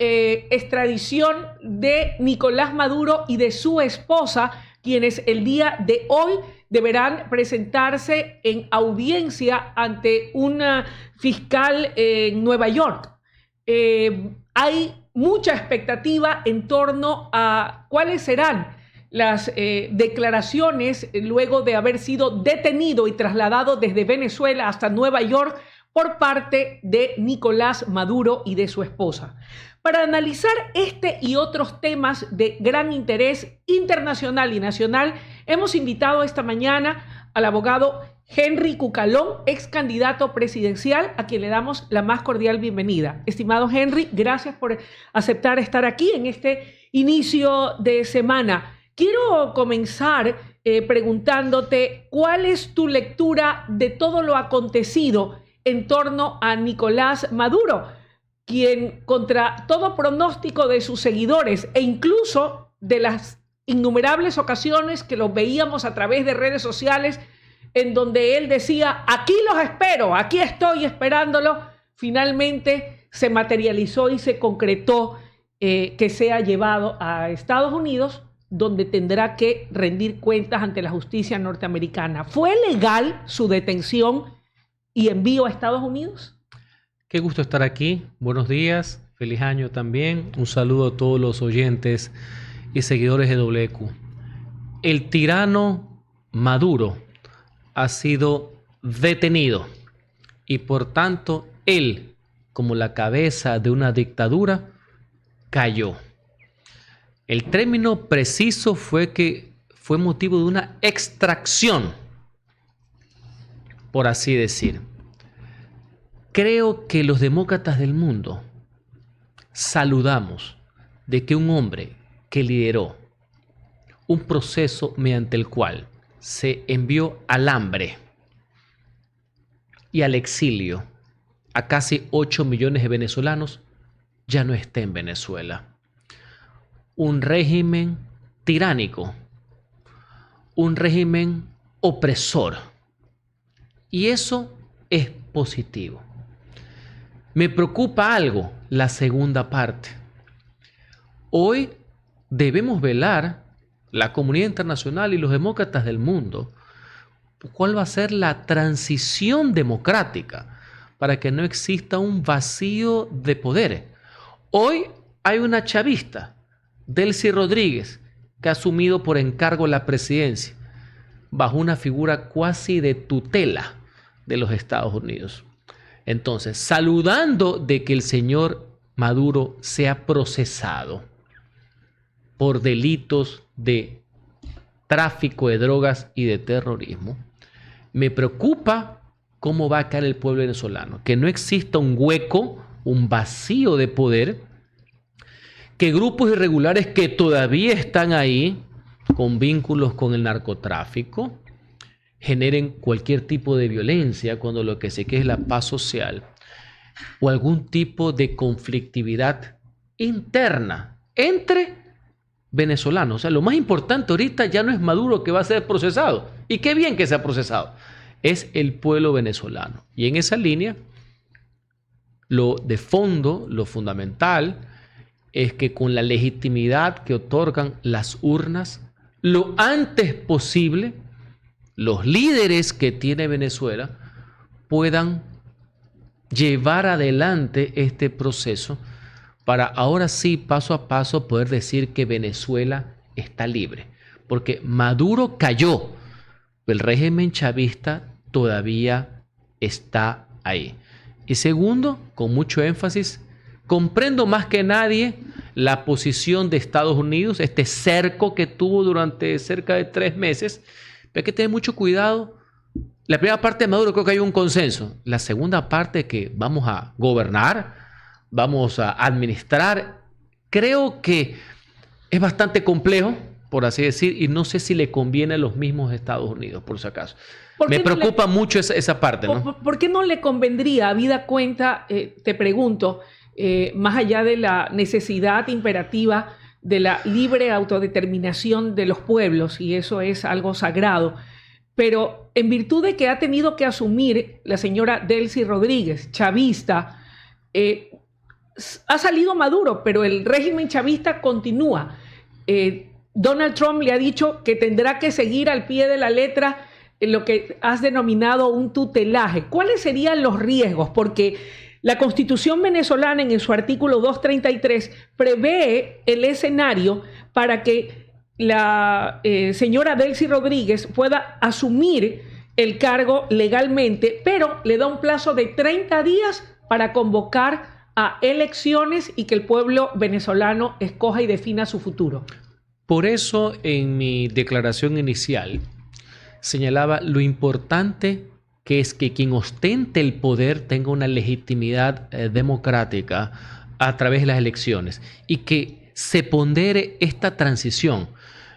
extradición de Nicolás Maduro y de su esposa, quienes el día de hoy deberán presentarse en audiencia ante una fiscal en Nueva York. Hay mucha expectativa en torno a cuáles serán las declaraciones luego de haber sido detenido y trasladado desde Venezuela hasta Nueva York por parte de Nicolás Maduro y de su esposa. Para analizar este y otros temas de gran interés internacional y nacional, hemos invitado esta mañana al abogado Henry Cucalón, ex candidato presidencial, a quien le damos la más cordial bienvenida. Estimado Henry, gracias por aceptar estar aquí en este inicio de semana. Quiero comenzar preguntándote cuál es tu lectura de todo lo acontecido en torno a Nicolás Maduro, quien contra todo pronóstico de sus seguidores e incluso de las innumerables ocasiones que los veíamos a través de redes sociales en donde él decía, aquí los espero, aquí estoy esperándolo, finalmente se materializó y se concretó que sea llevado a Estados Unidos, donde tendrá que rendir cuentas ante la justicia norteamericana. ¿Fue legal su detención y envío a Estados Unidos? Qué gusto estar aquí. Buenos días, feliz año también. Un saludo a todos los oyentes y seguidores de WQ. El tirano Maduro ha sido detenido y por tanto él, como la cabeza de una dictadura, cayó. El término preciso fue que fue motivo de una extracción, por así decir. Creo que los demócratas del mundo saludamos de que un hombre que lideró un proceso mediante el cual se envió al hambre y al exilio a casi 8 millones de venezolanos ya no esté en Venezuela. Un régimen tiránico, un régimen opresor. Y eso es positivo. Me preocupa algo, la segunda parte. Hoy debemos velar, la comunidad internacional y los demócratas del mundo, cuál va a ser la transición democrática para que no exista un vacío de poder. Hoy hay una chavista, Delcy Rodríguez, que ha asumido por encargo la presidencia bajo una figura cuasi de tutela de los Estados Unidos. Entonces, saludando de que el señor Maduro sea procesado por delitos de tráfico de drogas y de terrorismo, me preocupa cómo va a caer el pueblo venezolano, que no exista un hueco, un vacío de poder, que grupos irregulares que todavía están ahí con vínculos con el narcotráfico generen cualquier tipo de violencia cuando lo que se quiere es la paz social o algún tipo de conflictividad interna entre venezolanos. O sea, lo más importante ahorita ya no es Maduro que va a ser procesado, y qué bien que sea procesado, es el pueblo venezolano. Y en esa línea, lo de fondo, lo fundamental, es que con la legitimidad que otorgan las urnas, lo antes posible, los líderes que tiene Venezuela puedan llevar adelante este proceso para ahora sí, paso a paso, poder decir que Venezuela está libre. Porque Maduro cayó, pero el régimen chavista todavía está ahí. Y segundo, con mucho énfasis, comprendo más que nadie la posición de Estados Unidos, este cerco que tuvo durante cerca de 3 meses. Pero hay que tener mucho cuidado. La primera parte de Maduro creo que hay un consenso. La segunda parte, que vamos a gobernar, vamos a administrar, creo que es bastante complejo, por así decir, y no sé si le conviene a los mismos Estados Unidos, por si acaso. Me preocupa mucho esa parte, ¿no? ¿Por qué no le convendría, habida cuenta, te pregunto, más allá de la necesidad imperativa de la libre autodeterminación de los pueblos, y eso es algo sagrado, pero en virtud de que ha tenido que asumir la señora Delcy Rodríguez, chavista, ha salido Maduro, pero el régimen chavista continúa. Donald Trump le ha dicho que tendrá que seguir al pie de la letra en lo que has denominado un tutelaje. ¿Cuáles serían los riesgos? Porque la Constitución venezolana, en su artículo 233, prevé el escenario para que la señora Delcy Rodríguez pueda asumir el cargo legalmente, pero le da un plazo de 30 días para convocar a elecciones y que el pueblo venezolano escoja y defina su futuro. Por eso, en mi declaración inicial, señalaba lo importante que es que quien ostente el poder tenga una legitimidad democrática a través de las elecciones y que se pondere esta transición.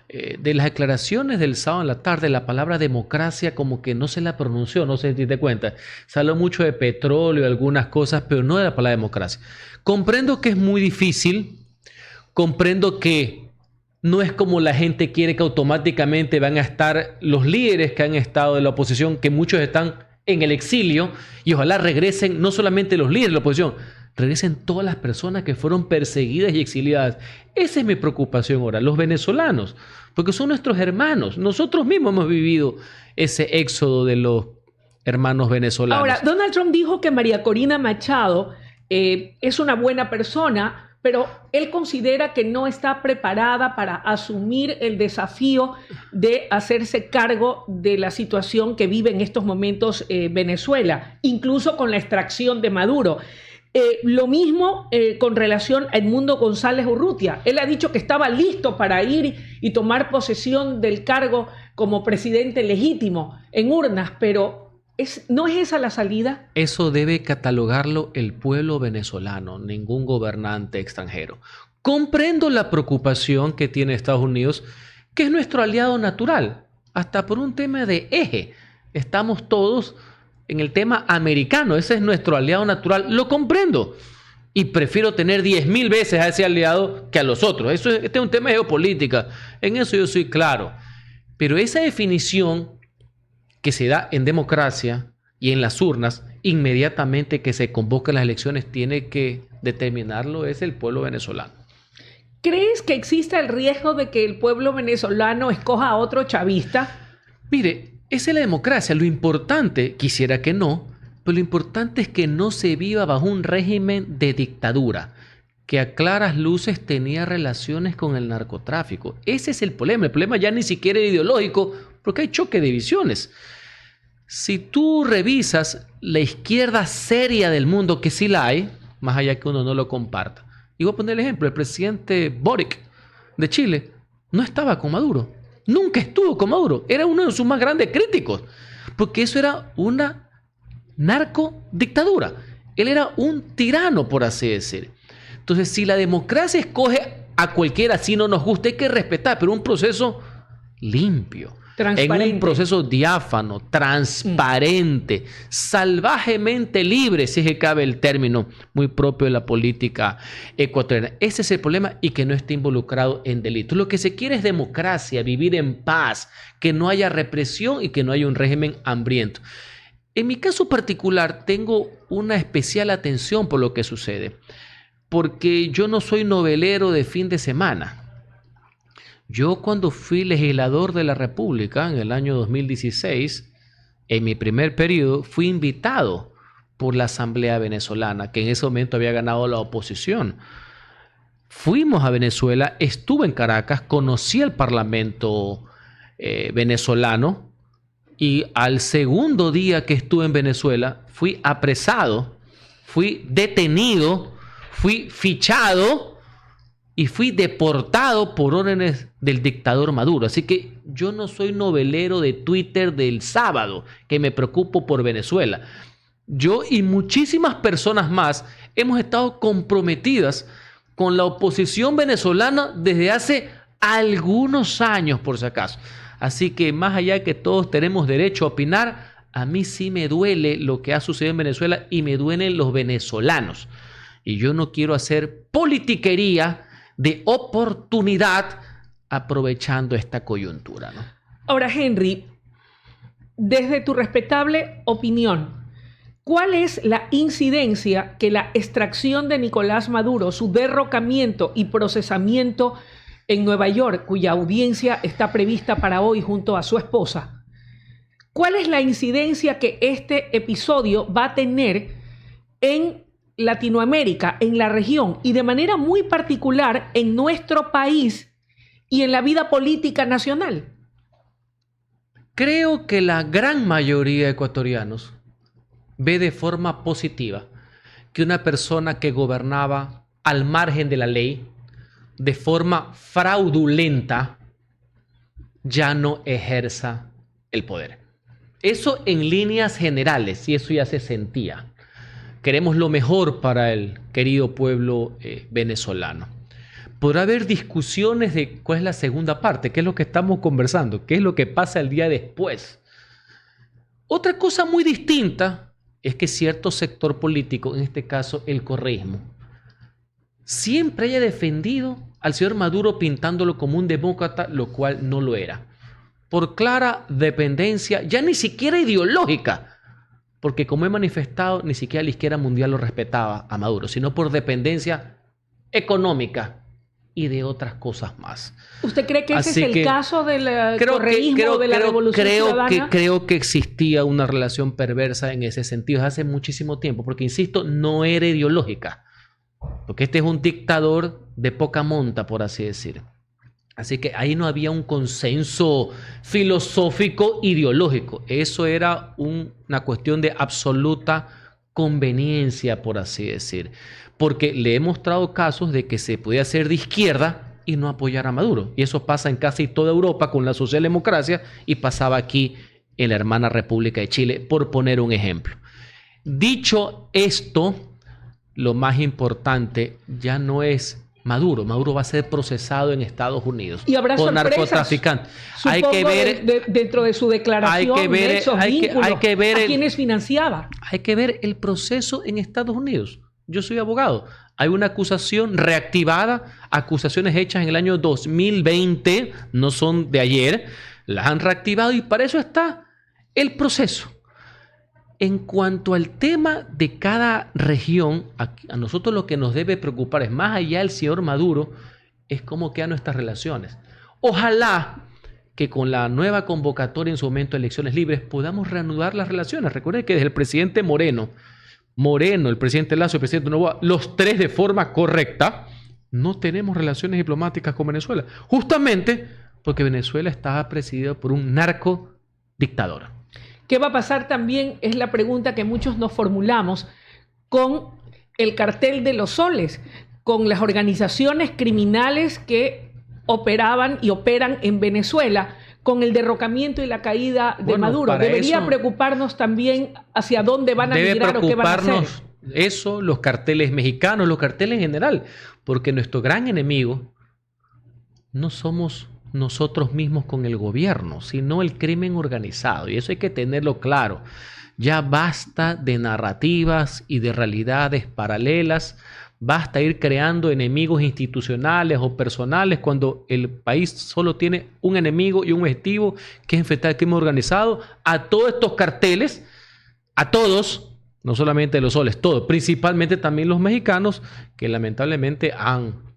De las declaraciones del sábado en la tarde, la palabra democracia como que no se la pronunció, no sé si te das cuenta. Se habló mucho de petróleo y algunas cosas, pero no de la palabra democracia. Comprendo que es muy difícil, comprendo que no es como la gente quiere que automáticamente van a estar los líderes que han estado de la oposición, que muchos están en el exilio, y ojalá regresen no solamente los líderes de la oposición, regresen todas las personas que fueron perseguidas y exiliadas. Esa es mi preocupación ahora, los venezolanos, porque son nuestros hermanos. Nosotros mismos hemos vivido ese éxodo de los hermanos venezolanos. Ahora, Donald Trump dijo que María Corina Machado es una buena persona, pero él considera que no está preparada para asumir el desafío de hacerse cargo de la situación que vive en estos momentos Venezuela, incluso con la extracción de Maduro. Lo mismo con relación a Edmundo González Urrutia. Él ha dicho que estaba listo para ir y tomar posesión del cargo como presidente legítimo en urnas, pero ¿no es esa la salida? Eso debe catalogarlo el pueblo venezolano, ningún gobernante extranjero. Comprendo la preocupación que tiene Estados Unidos, que es nuestro aliado natural, hasta por un tema de eje. Estamos todos en el tema americano, ese es nuestro aliado natural, lo comprendo. Y prefiero tener 10,000 veces a ese aliado que a los otros. Este es un tema de geopolítica, en eso yo soy claro. Pero esa definición que se da en democracia y en las urnas, inmediatamente que se convocan las elecciones, tiene que determinarlo es el pueblo venezolano. ¿Crees que existe el riesgo de que el pueblo venezolano escoja a otro chavista? Mire, esa es la democracia. Lo importante, quisiera que no, pero lo importante es que no se viva bajo un régimen de dictadura, que a claras luces tenía relaciones con el narcotráfico. Ese es el problema. El problema ya ni siquiera es ideológico, porque hay choque de visiones. Si tú revisas la izquierda seria del mundo, que sí la hay, más allá que uno no lo comparta. Y voy a poner el ejemplo, el presidente Boric de Chile no estaba con Maduro. Nunca estuvo con Maduro. Era uno de sus más grandes críticos, porque eso era una narcodictadura. Él era un tirano, por así decir. Entonces, si la democracia escoge a cualquiera, si no nos gusta, hay que respetar, pero un proceso limpio. En un proceso diáfano, transparente, salvajemente libre, si es que cabe el término muy propio de la política ecuatoriana. Ese es el problema, y que no esté involucrado en delitos. Lo que se quiere es democracia, vivir en paz, que no haya represión y que no haya un régimen hambriento. En mi caso particular tengo una especial atención por lo que sucede, porque yo no soy novelero de fin de semana. Yo, cuando fui legislador de la República en el año 2016, en mi primer periodo, fui invitado por la Asamblea Venezolana, que en ese momento había ganado la oposición. Fuimos a Venezuela, estuve en Caracas, conocí el Parlamento venezolano, y al segundo día que estuve en Venezuela, fui apresado, fui detenido, fui fichado y fui deportado por órdenes del dictador Maduro. Así que yo no soy novelero de Twitter del sábado, que me preocupo por Venezuela. Yo y muchísimas personas más hemos estado comprometidas con la oposición venezolana desde hace algunos años, por si acaso. Así que más allá de que todos tenemos derecho a opinar, a mí sí me duele lo que ha sucedido en Venezuela y me duelen los venezolanos. Y yo no quiero hacer politiquería de oportunidad aprovechando esta coyuntura, ¿no? Ahora, Henry, desde tu respetable opinión, ¿Cuál es la incidencia que la extracción de Nicolás Maduro, su derrocamiento y procesamiento en Nueva York, cuya audiencia está prevista para hoy junto a su esposa, cuál es la incidencia que este episodio va a tener en Latinoamérica, en la región y de manera muy particular en nuestro país y en la vida política nacional? Creo que la gran mayoría de ecuatorianos ve de forma positiva que una persona que gobernaba al margen de la ley, de forma fraudulenta, ya no ejerza el poder. Eso en líneas generales, y eso ya se sentía. Queremos lo mejor para el querido pueblo venezolano. Podrá haber discusiones de cuál es la segunda parte, qué es lo que estamos conversando, qué es lo que pasa el día después. Otra cosa muy distinta es que cierto sector político, en este caso el correísmo, siempre haya defendido al señor Maduro pintándolo como un demócrata, lo cual no lo era. Por clara dependencia, ya ni siquiera ideológica, porque como he manifestado, ni siquiera la izquierda mundial lo respetaba a Maduro, sino por dependencia económica y de otras cosas más. ¿Usted cree que ese es el caso del correísmo, de la revolución ciudadana? Creo que existía una relación perversa en ese sentido desde hace muchísimo tiempo, porque insisto, no era ideológica, porque este es un dictador de poca monta, por así decir. Así que ahí no había un consenso filosófico ideológico. Eso era una cuestión de absoluta conveniencia, por así decir. Porque le he mostrado casos de que se podía ser de izquierda y no apoyar a Maduro. Y eso pasa en casi toda Europa con la socialdemocracia y pasaba aquí en la hermana República de Chile, por poner un ejemplo. Dicho esto, lo más importante ya no es Maduro. Maduro va a ser procesado en Estados Unidos y habrá por sorpresas, narcotraficantes. Hay que ver dentro de su declaración, hay que ver a quienes financiaba. Hay que ver el proceso en Estados Unidos. Yo soy abogado. Hay una acusación reactivada, acusaciones hechas en el año 2020, no son de ayer, las han reactivado y para eso está el proceso. En cuanto al tema de cada región, a nosotros lo que nos debe preocupar es, más allá del señor Maduro, es cómo quedan nuestras relaciones. Ojalá que con la nueva convocatoria en su momento de elecciones libres podamos reanudar las relaciones. Recuerden que desde el presidente Moreno, el presidente Lasso y el presidente Noboa, los tres de forma correcta, no tenemos relaciones diplomáticas con Venezuela. Justamente porque Venezuela estaba presidida por un narcodictador. ¿Qué va a pasar también? Es la pregunta que muchos nos formulamos con el cartel de los soles, con las organizaciones criminales que operaban y operan en Venezuela, con el derrocamiento y la caída de Maduro. Debería preocuparnos también hacia dónde van a migrar o qué van a hacer. Eso, los carteles mexicanos, los carteles en general, porque nuestro gran enemigo no somos nosotros mismos con el gobierno, sino el crimen organizado. Y eso hay que tenerlo claro. Ya basta de narrativas y de realidades paralelas. Basta ir creando enemigos institucionales o personales cuando el país solo tiene un enemigo y un objetivo, que es enfrentar el crimen organizado. A todos estos carteles, a todos, no solamente los soles, todos, principalmente también los mexicanos, que lamentablemente han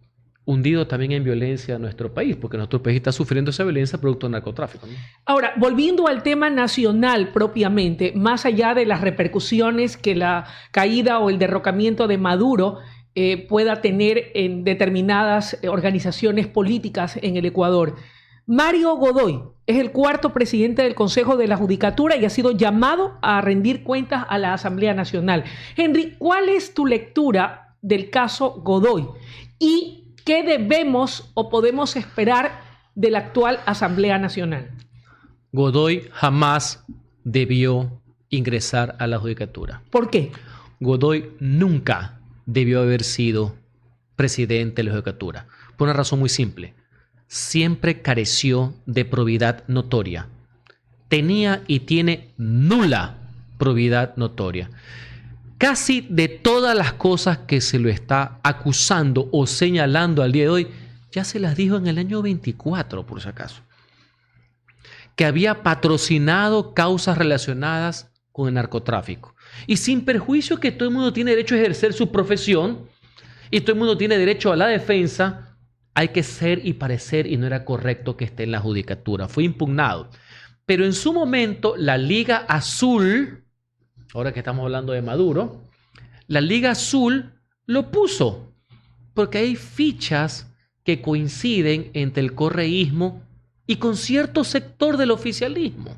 hundido también en violencia a nuestro país, porque nuestro país está sufriendo esa violencia producto del narcotráfico, ¿no? Ahora, volviendo al tema nacional propiamente, más allá de las repercusiones que la caída o el derrocamiento de Maduro pueda tener en determinadas organizaciones políticas en el Ecuador, Mario Godoy es el cuarto presidente del Consejo de la Judicatura y ha sido llamado a rendir cuentas a la Asamblea Nacional. Henry, ¿cuál es tu lectura del caso Godoy? ¿Y qué debemos o podemos esperar de la actual Asamblea Nacional? Godoy jamás debió ingresar a la judicatura. ¿Por qué? Godoy nunca debió haber sido presidente de la judicatura. Por una razón muy simple. Siempre careció de probidad notoria. Tenía y tiene nula probidad notoria. Casi de todas las cosas que se lo está acusando o señalando al día de hoy, ya se las dijo en el año 24, por si acaso. Que había patrocinado causas relacionadas con el narcotráfico. Y sin perjuicio que todo el mundo tiene derecho a ejercer su profesión y todo el mundo tiene derecho a la defensa, hay que ser y parecer y no era correcto que esté en la judicatura. Fue impugnado. Pero en su momento la Liga Azul, ahora que estamos hablando de Maduro, la Liga Azul lo puso porque hay fichas que coinciden entre el correísmo y con cierto sector del oficialismo.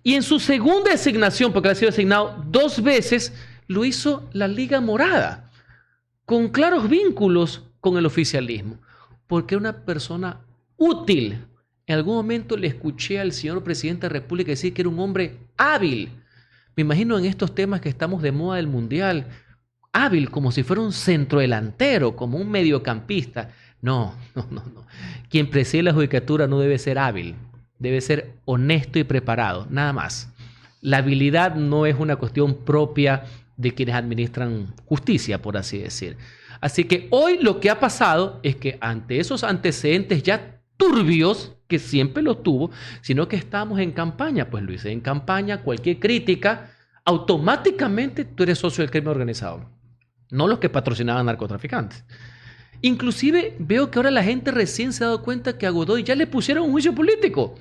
Y en su segunda designación, porque ha sido designado 2 veces, lo hizo la Liga Morada, con claros vínculos con el oficialismo, porque era una persona útil. En algún momento le escuché al señor presidente de la República decir que era un hombre hábil. Me imagino en estos temas que estamos de moda del mundial, hábil como si fuera un centrodelantero, como un mediocampista. No. Quien preside la judicatura no debe ser hábil, debe ser honesto y preparado, nada más. La habilidad no es una cuestión propia de quienes administran justicia, por así decir. Así que hoy lo que ha pasado es que ante esos antecedentes ya turbios, que siempre los tuvo, sino que estamos en campaña. Pues Luis, en campaña cualquier crítica, automáticamente tú eres socio del crimen organizado, no los que patrocinaban narcotraficantes. Inclusive veo que ahora la gente recién se ha dado cuenta que a Godoy ya le pusieron un juicio político.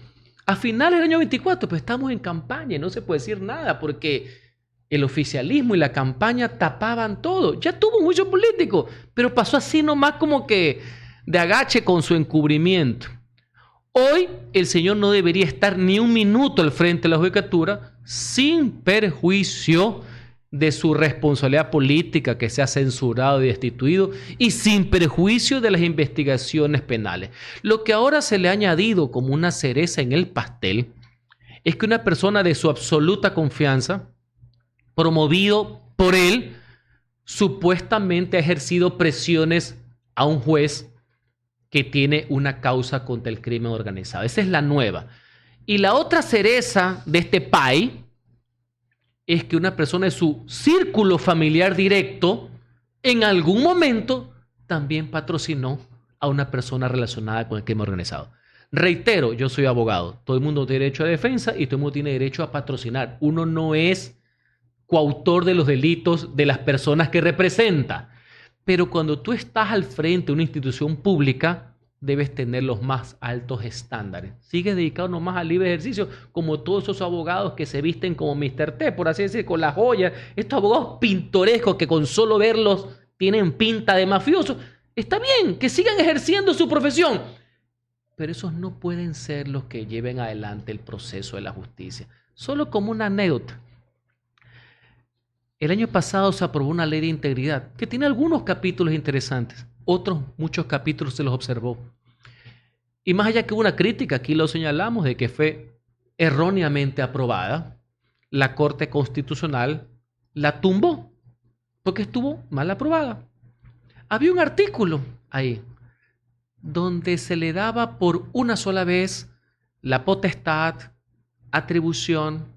A finales del año 24, pues estamos en campaña y no se puede decir nada porque el oficialismo y la campaña tapaban todo. Ya tuvo un juicio político, pero pasó así nomás como que de agache con su encubrimiento. Hoy el señor no debería estar ni un minuto al frente de la judicatura sin perjuicio de su responsabilidad política, que sea censurado y destituido, y sin perjuicio de las investigaciones penales. Lo que ahora se le ha añadido como una cereza en el pastel es que una persona de su absoluta confianza, promovido por él, supuestamente ha ejercido presiones a un juez que tiene una causa contra el crimen organizado. Esa es la nueva. Y la otra cereza de este pie es que una persona de su círculo familiar directo en algún momento también patrocinó a una persona relacionada con el crimen organizado. Reitero, yo soy abogado. Todo el mundo tiene derecho a defensa y todo el mundo tiene derecho a patrocinar. Uno no es coautor de los delitos de las personas que representa. Pero cuando tú estás al frente de una institución pública, debes tener los más altos estándares. Sigues dedicado nomás al libre ejercicio, como todos esos abogados que se visten como Mr. T, por así decir, con las joyas. Estos abogados pintorescos que con solo verlos tienen pinta de mafiosos. Está bien, que sigan ejerciendo su profesión. Pero esos no pueden ser los que lleven adelante el proceso de la justicia. Solo como una anécdota. El año pasado se aprobó una ley de integridad que tiene algunos capítulos interesantes. Otros, muchos capítulos se los observó. Y más allá que hubo una crítica, aquí lo señalamos, de que fue erróneamente aprobada, la Corte Constitucional la tumbó porque estuvo mal aprobada. Había un artículo ahí donde se le daba por una sola vez la potestad, atribución,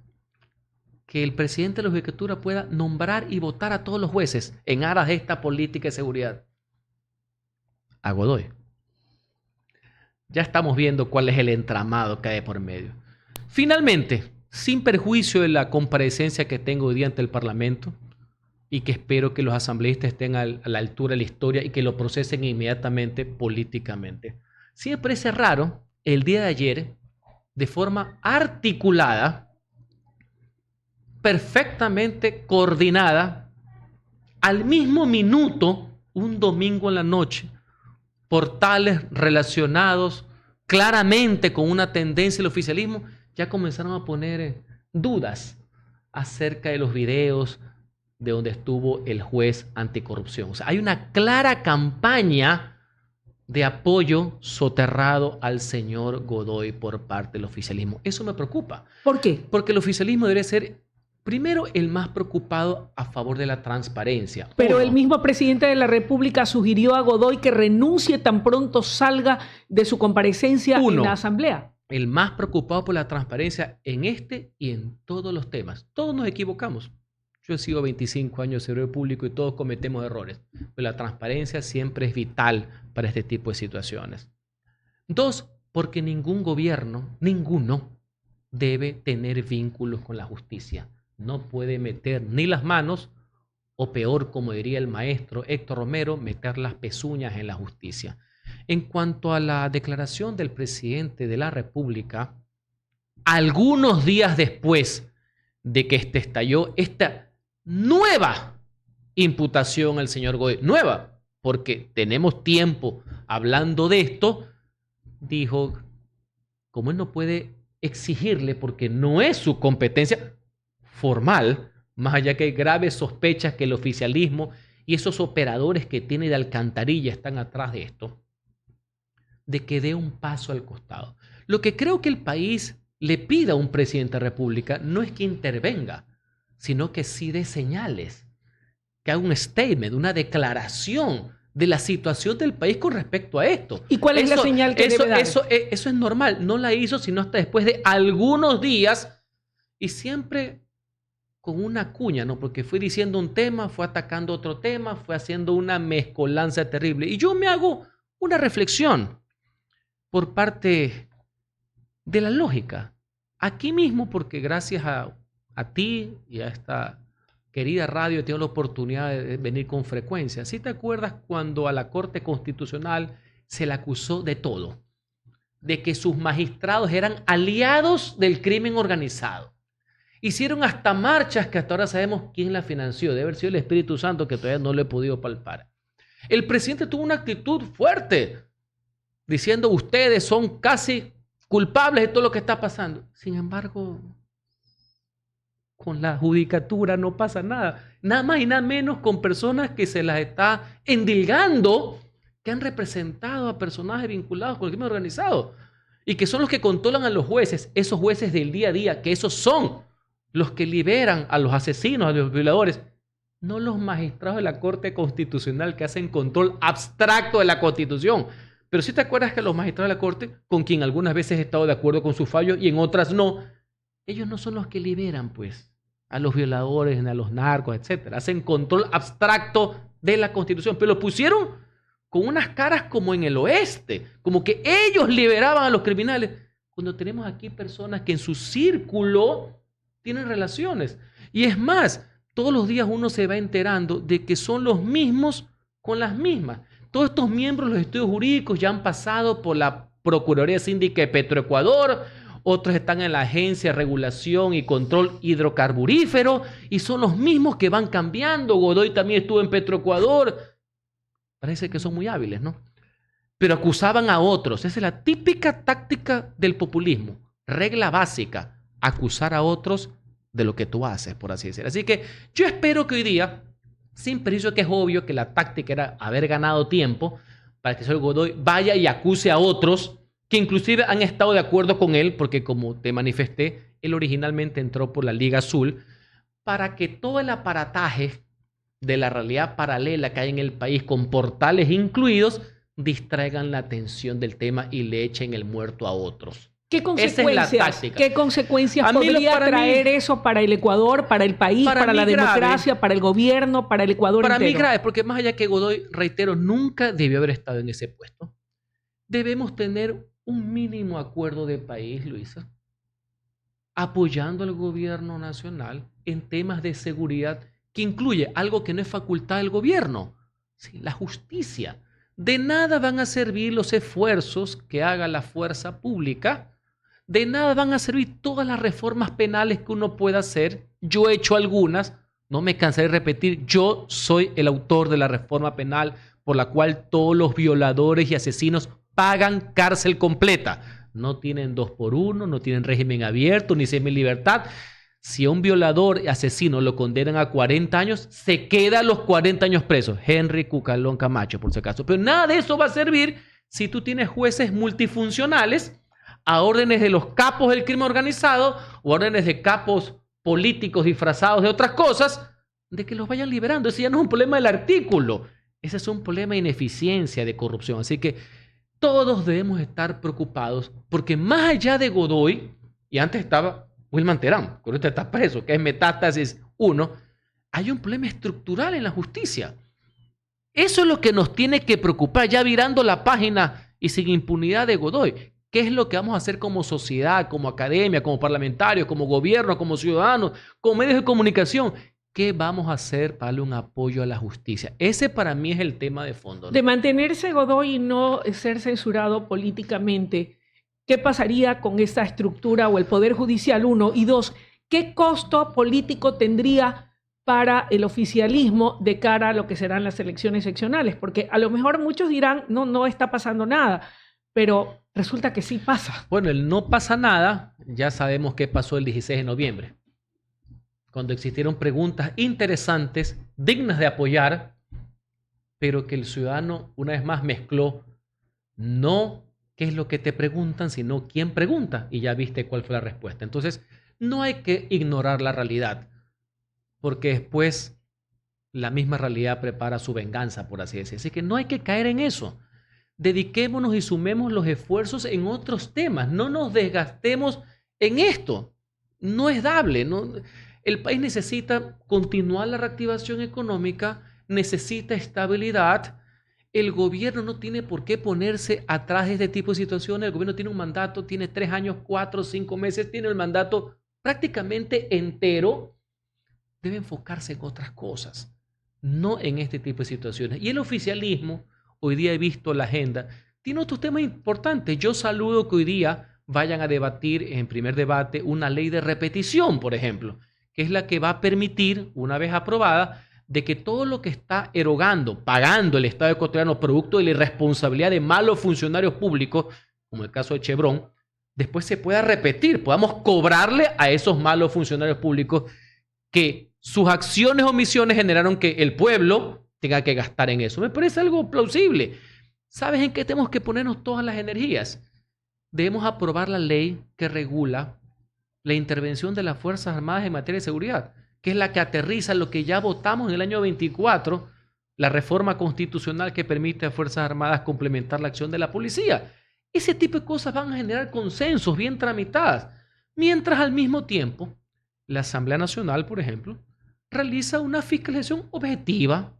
que el presidente de la judicatura pueda nombrar y votar a todos los jueces en aras de esta política de seguridad. A Godoy. Ya estamos viendo cuál es el entramado que hay por medio. Finalmente, sin perjuicio de la comparecencia que tengo hoy día ante el Parlamento y que espero que los asambleístas estén a la altura de la historia y que lo procesen inmediatamente políticamente. Sí me parece raro el día de ayer, de forma articulada, perfectamente coordinada, al mismo minuto, un domingo en la noche, portales relacionados claramente con una tendencia del oficialismo ya comenzaron a poner dudas acerca de los videos de donde estuvo el juez anticorrupción. O sea, hay una clara campaña de apoyo soterrado al señor Godoy por parte del oficialismo. Eso me preocupa. ¿Por qué? Porque el oficialismo debe ser primero el más preocupado a favor de la transparencia. Pero el mismo presidente de la República sugirió a Godoy que renuncie tan pronto salga de su comparecencia en la Asamblea. El más preocupado por la transparencia en este y en todos los temas. Todos nos equivocamos. Yo he sido 25 años servidor público y todos cometemos errores. Pero la transparencia siempre es vital para este tipo de situaciones. 2, porque ningún gobierno, ninguno, debe tener vínculos con la justicia. no puede meter ni las manos, o peor, como diría el maestro Héctor Romero, meter las pezuñas en la justicia. En cuanto a la declaración del presidente de la República, algunos días después de que estalló esta nueva imputación al señor Godoy, nueva, porque tenemos tiempo hablando de esto, dijo, como él no puede exigirle porque no es su competencia formal, más allá que hay graves sospechas que el oficialismo y esos operadores que tiene de alcantarilla están atrás de esto, de que dé un paso al costado. Lo que creo que el país le pida a un presidente de la República no es que intervenga, sino que sí dé señales, que haga un statement, una declaración de la situación del país con respecto a esto. ¿Y cuál es la señal que debe dar? Eso es normal, no la hizo sino hasta después de algunos días y siempre con una cuña, ¿no? Porque fue diciendo un tema, fue atacando otro tema, fue haciendo una mezcolanza terrible. Y yo me hago una reflexión por parte de la lógica. Aquí mismo, porque gracias a ti y a esta querida radio he tenido la oportunidad de venir con frecuencia. ¿Sí te acuerdas cuando a la Corte Constitucional se le acusó de todo? De que sus magistrados eran aliados del crimen organizado. Hicieron hasta marchas que hasta ahora sabemos quién la financió. Debe haber sido el Espíritu Santo que todavía no lo he podido palpar. El presidente tuvo una actitud fuerte, diciendo ustedes son casi culpables de todo lo que está pasando. Sin embargo, con la judicatura no pasa nada. Nada más y nada menos con personas que se las está endilgando, que han representado a personajes vinculados con el crimen organizado y que son los que controlan a los jueces, esos jueces del día a día, que esos son los que liberan a los asesinos, a los violadores, no los magistrados de la Corte Constitucional que hacen control abstracto de la Constitución. Pero si te acuerdas que los magistrados de la Corte, con quien algunas veces he estado de acuerdo con sus fallos y en otras no, ellos no son los que liberan, pues, a los violadores, a los narcos, etc. Hacen control abstracto de la Constitución, pero lo pusieron con unas caras como en el oeste, como que ellos liberaban a los criminales, cuando tenemos aquí personas que en su círculo tienen relaciones. Y es más, todos los días uno se va enterando de que son los mismos con las mismas. Todos estos miembros de los estudios jurídicos ya han pasado por la Procuraduría Síndica de Petroecuador, otros están en la Agencia de Regulación y Control Hidrocarburífero y son los mismos que van cambiando. Godoy también estuvo en Petroecuador. Parece que son muy hábiles, ¿no? Pero acusaban a otros. Esa es la típica táctica del populismo. Regla básica, acusar a otros de lo que tú haces, por así decirlo. Así que yo espero que hoy día, sin perjuicio que es obvio que la táctica era haber ganado tiempo para que el señor Godoy vaya y acuse a otros que inclusive han estado de acuerdo con él, porque como te manifesté, él originalmente entró por la Liga Azul, para que todo el aparataje de la realidad paralela que hay en el país, con portales incluidos, distraigan la atención del tema y le echen el muerto a otros. ¿Qué consecuencias, esa es la táctica. ¿Qué consecuencias podría traer eso para el Ecuador, para el país, para la democracia, grave, para el gobierno, para el Ecuador para entero? Para mí grave, porque más allá que Godoy, reitero, nunca debió haber estado en ese puesto. Debemos tener un mínimo acuerdo de país, Luisa, apoyando al gobierno nacional en temas de seguridad que incluye algo que no es facultad del gobierno, ¿sí? La justicia. De nada van a servir los esfuerzos que haga la fuerza pública, de nada van a servir todas las reformas penales que uno pueda hacer. Yo he hecho algunas, no me cansaré de repetir, yo soy el autor de la reforma penal por la cual todos los violadores y asesinos pagan cárcel completa. No tienen 2x1, no tienen régimen abierto, ni semilibertad. Si a un violador y asesino lo condenan a 40 años, se queda los 40 años presos. Henry Cucalón Camacho, por si acaso. Pero nada de eso va a servir si tú tienes jueces multifuncionales a órdenes de los capos del crimen organizado o órdenes de capos políticos disfrazados de otras cosas, de que los vayan liberando. Ese ya no es un problema del artículo. Ese es un problema de ineficiencia, de corrupción. Así que todos debemos estar preocupados porque más allá de Godoy, y antes estaba Wilman Terán, que ahorita está preso, que es Metástasis 1, hay un problema estructural en la justicia. Eso es lo que nos tiene que preocupar, ya virando la página y sin impunidad de Godoy. ¿Qué es lo que vamos a hacer como sociedad, como academia, como parlamentarios, como gobierno, como ciudadanos, como medios de comunicación? ¿Qué vamos a hacer para darle un apoyo a la justicia? Ese para mí es el tema de fondo, ¿no? De mantenerse Godoy y no ser censurado políticamente, ¿qué pasaría con esta estructura o el Poder Judicial? Uno. Y dos, ¿qué costo político tendría para el oficialismo de cara a lo que serán las elecciones seccionales? Porque a lo mejor muchos dirán, no está pasando nada, pero resulta que sí pasa. Bueno, el no pasa nada, ya sabemos qué pasó el 16 de noviembre, cuando existieron preguntas interesantes, dignas de apoyar, pero que el ciudadano una vez más mezcló no qué es lo que te preguntan, sino quién pregunta, y ya viste cuál fue la respuesta. Entonces, no hay que ignorar la realidad, porque después la misma realidad prepara su venganza, por así decir. Así que no hay que caer en eso. Dediquémonos y sumemos los esfuerzos en otros temas. No nos desgastemos en esto. No es dable. No. El país necesita continuar la reactivación económica, necesita estabilidad. El gobierno no tiene por qué ponerse atrás de este tipo de situaciones. El gobierno tiene un mandato, tiene 3 años, 4, 5 meses, tiene el mandato prácticamente entero. Debe enfocarse en otras cosas, no en este tipo de situaciones. Y el oficialismo, hoy día he visto la agenda, tiene otros temas importantes. Yo saludo que hoy día vayan a debatir en primer debate una ley de repetición, por ejemplo, que es la que va a permitir, una vez aprobada, de que todo lo que está erogando, pagando el Estado ecuatoriano producto de la irresponsabilidad de malos funcionarios públicos, como el caso de Chevron, después se pueda repetir, podamos cobrarle a esos malos funcionarios públicos que sus acciones o omisiones generaron que el pueblo tenga que gastar en eso. Me parece algo plausible. ¿Sabes en qué tenemos que ponernos todas las energías? Debemos aprobar la ley que regula la intervención de las Fuerzas Armadas en materia de seguridad, que es la que aterriza lo que ya votamos en el año 24, la reforma constitucional que permite a Fuerzas Armadas complementar la acción de la policía. Ese tipo de cosas van a generar consensos bien tramitadas, mientras al mismo tiempo la Asamblea Nacional, por ejemplo, realiza una fiscalización objetiva,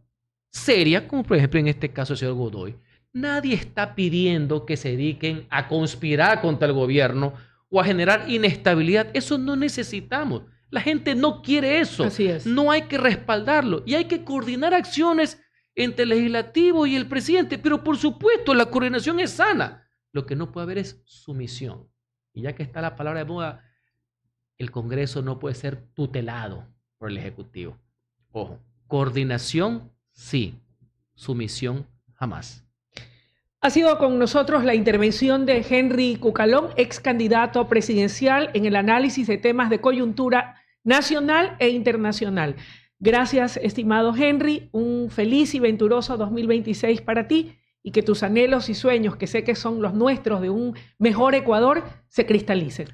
seria, como por ejemplo en este caso el señor Godoy. Nadie está pidiendo que se dediquen a conspirar contra el gobierno o a generar inestabilidad. Eso no necesitamos. La gente no quiere eso. Así es. No hay que respaldarlo. Y hay que coordinar acciones entre el legislativo y el presidente. Pero por supuesto, la coordinación es sana. Lo que no puede haber es sumisión. Y ya que está la palabra de moda, el Congreso no puede ser tutelado por el Ejecutivo. Ojo, coordinación sí, sumisión jamás. Ha sido con nosotros la intervención de Henry Cucalón, ex candidato presidencial, en el análisis de temas de coyuntura nacional e internacional. Gracias, estimado Henry. Un feliz y venturoso 2026 para ti y que tus anhelos y sueños, que sé que son los nuestros de un mejor Ecuador, se cristalicen.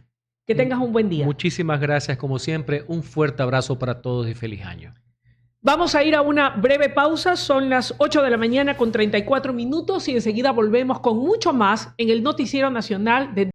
Que tengas un buen día. Muchísimas gracias, como siempre. Un fuerte abrazo para todos y feliz año. Vamos a ir a una breve pausa, son las 8 de la mañana con 34 minutos y enseguida volvemos con mucho más en el Noticiero Nacional de